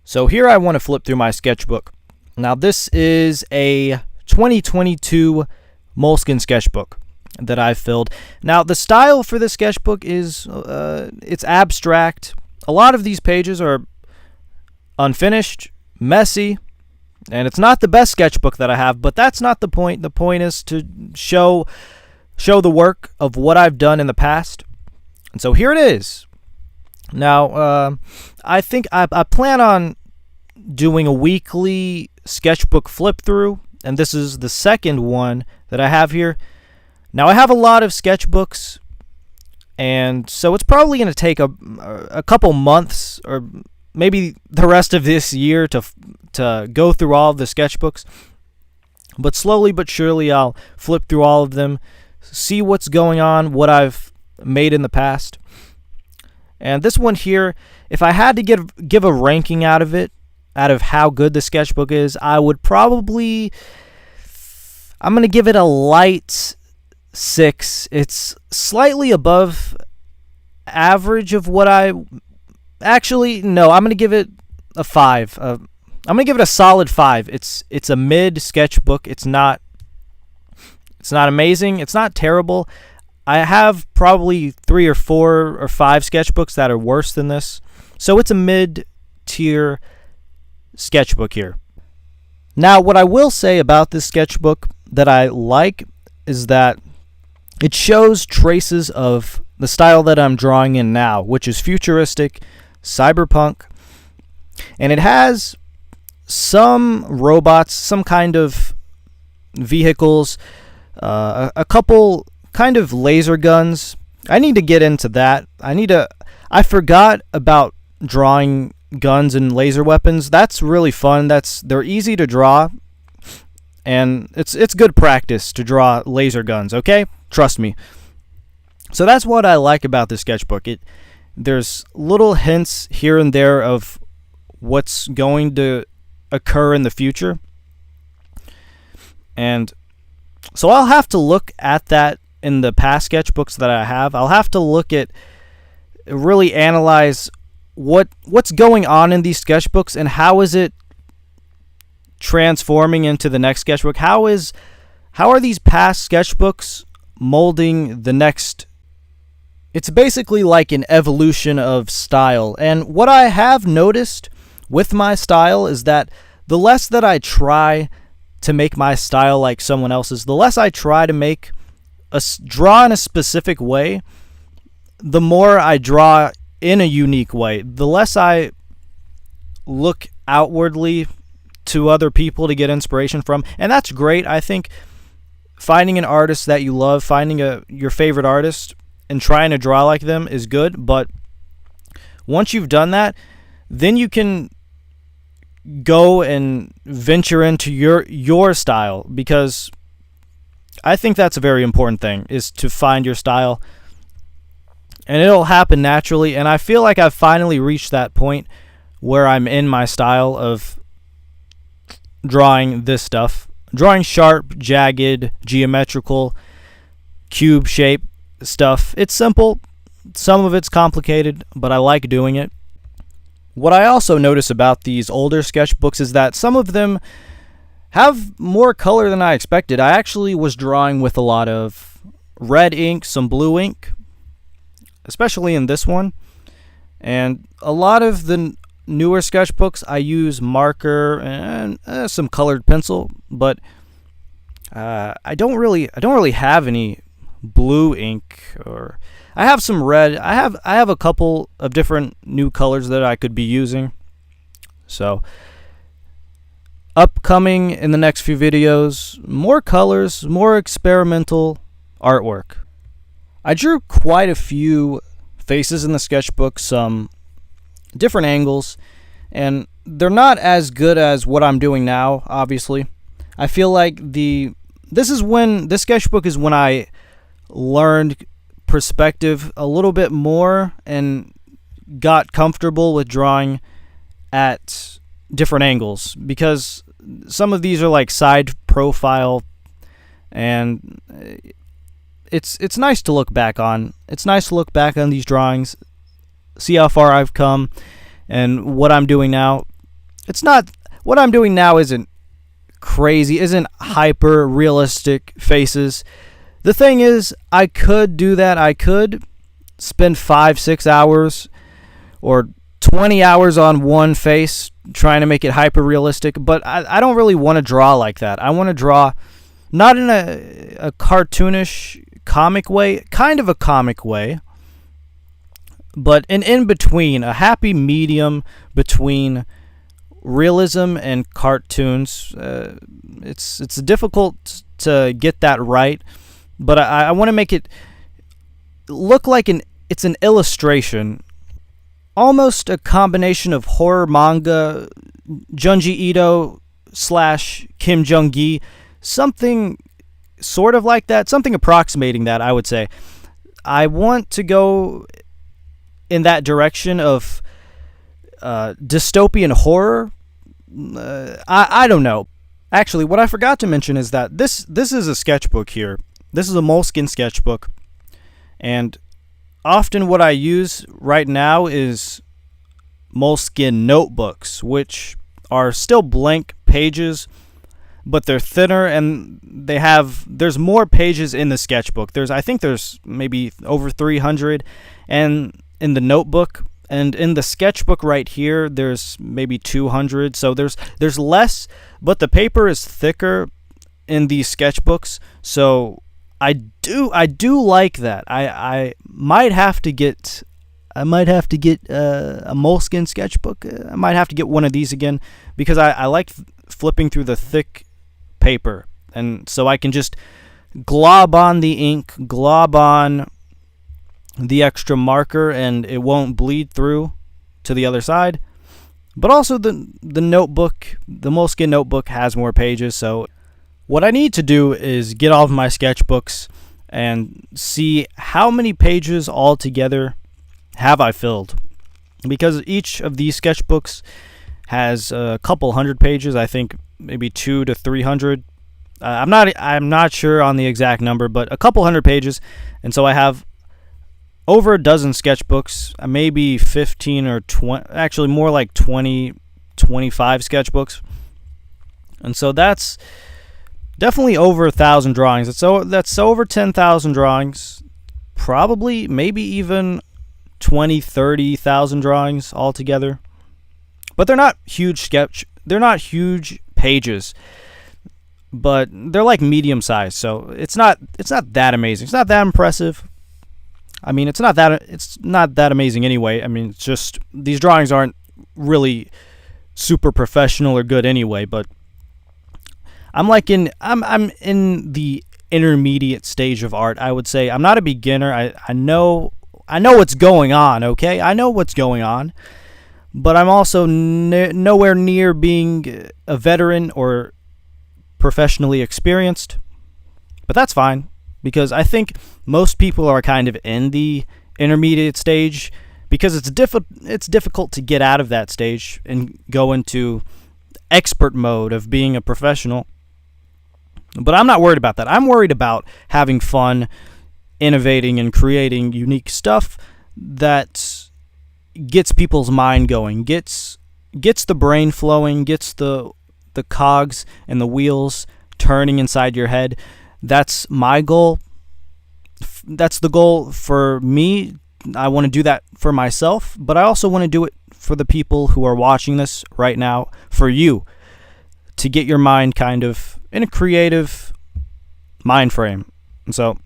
So here I want to flip through my sketchbook. Now this is a 2022 Moleskine sketchbook that I've filled. Now the style for this sketchbook is it's abstract. A lot of these pages are unfinished, messy, and it's not the best sketchbook that I have, but that's not the point. The point is to show the work of what I've done in the past. And so here it is. Now, I think I plan on doing a weekly sketchbook flip through, and this is the second one that I have here. Now, I have a lot of sketchbooks, and so it's probably going to take a couple months or maybe the rest of this year to go through all of the sketchbooks. But slowly but surely, I'll flip through all of them, see what's going on, what I've made in the past. And this one here, if I had to give a ranking out of how good the sketchbook is, I would probably, I'm going to give it a light 6. It's slightly above average of what actually, no, I'm going to give it a 5. I'm going to give it a solid 5. It's a mid sketchbook. It's not amazing. It's not terrible. I have probably 3 or 4 or 5 sketchbooks that are worse than this. So it's a mid-tier sketchbook here. Now, what I will say about this sketchbook that I like is that it shows traces of the style that I'm drawing in now, which is futuristic, cyberpunk, and it has some robots, some kind of vehicles, a couple kind of laser guns. I need to get into that. I forgot about drawing guns and laser weapons. That's really fun. They're easy to draw, and it's good practice to draw laser guns, okay? Trust me. So that's what I like about this sketchbook. There's little hints here and there of what's going to occur in the future. And so I'll have to look at that in the past sketchbooks that I have. I'll have to really analyze what's going on in these sketchbooks and how is it transforming into the next sketchbook. How are these past sketchbooks molding the next? It's basically like an evolution of style. And what I have noticed with my style is that the less that I try to make my style like someone else's, the less I try to draw in a specific way, the more I draw in a unique way. The less I look outwardly to other people to get inspiration from, and that's great. I think finding an artist that you love, finding your favorite artist and trying to draw like them is good, but once you've done that, then you can go and venture into your style, because I think that's a very important thing, is to find your style, and it'll happen naturally. And I feel like I've finally reached that point where I'm in my style of drawing this stuff, drawing sharp, jagged, geometrical, cube shape stuff. It's simple, some of it's complicated, but I like doing it. What I also notice about these older sketchbooks is that some of them have more color than I expected. I actually was drawing with a lot of red ink, some blue ink, especially in this one. And a lot of the newer sketchbooks, I use marker and some colored pencil, but I don't really have any blue ink, or I have some red. I have a couple of different new colors that I could be using. So upcoming in the next few videos, more colors, more experimental artwork. I drew quite a few faces in the sketchbook, some different angles, and they're not as good as what I'm doing now, obviously. I feel like this sketchbook is when I learned perspective a little bit more and got comfortable with drawing at different angles, because some of these are like side profile, and it's nice to look back on. It's nice to look back on these drawings, see how far I've come and what I'm doing now. it's not, what I'm doing now isn't crazy, isn't hyper realistic faces. The thing is, I could do that. I could spend 5-6 hours or 20 hours on one face trying to make it hyper realistic, but I don't really want to draw like that. I want to draw not in a cartoonish comic way, kind of a comic way, but an in-between, a happy medium between realism and cartoons. It's difficult to get that right, but I want to make it look like it's an illustration, almost a combination of horror manga, Junji Ito / Kim Jong-gi, something sort of like that, something approximating that, I would say. I want to go in that direction of dystopian horror. I don't know. Actually, what I forgot to mention is that this is a sketchbook here. This is a Moleskine sketchbook, and often what I use right now is Moleskine notebooks, which are still blank pages, but they're thinner, and there's more pages in the sketchbook. I think there's maybe over 300, and in the notebook, and in the sketchbook right here, there's maybe 200. So there's less, but the paper is thicker in these sketchbooks. So I do like that. I might have to get a Moleskine sketchbook. I might have to get one of these again, because I like flipping through the thick paper, and so I can just glob on the ink, glob on the extra marker, and it won't bleed through to the other side. But also the notebook, the Moleskine notebook, has more pages. So what I need to do is get all of my sketchbooks and see how many pages altogether have I filled, because each of these sketchbooks has a couple hundred pages. I think maybe 200 to 300. I'm not sure on the exact number, but a couple hundred pages. And so I have over a dozen sketchbooks, maybe 15 or 20, actually more like 20, 25 sketchbooks. And so that's definitely over 1,000 drawings. That's over 10,000 drawings, probably maybe even 20, 30,000 drawings altogether. But they're not huge pages, but they're like medium size. So it's not that amazing. It's not that impressive. I mean, it's not that amazing anyway. I mean, it's just these drawings aren't really super professional or good anyway. But I'm in the intermediate stage of art, I would say. I'm not a beginner. I know what's going on. Okay, I know what's going on, but I'm also nowhere near being a veteran or professionally experienced. But that's fine, because I think most people are kind of in the intermediate stage, because it's difficult to get out of that stage and go into expert mode of being a professional. But I'm not worried about that. I'm worried about having fun, innovating, and creating unique stuff that gets people's mind going, gets the brain flowing, gets the cogs and the wheels turning inside your head. That's my goal. That's the goal for me. I want to do that for myself, but I also want to do it for the people who are watching this right now, for you, to get your mind kind of in a creative mind frame. And so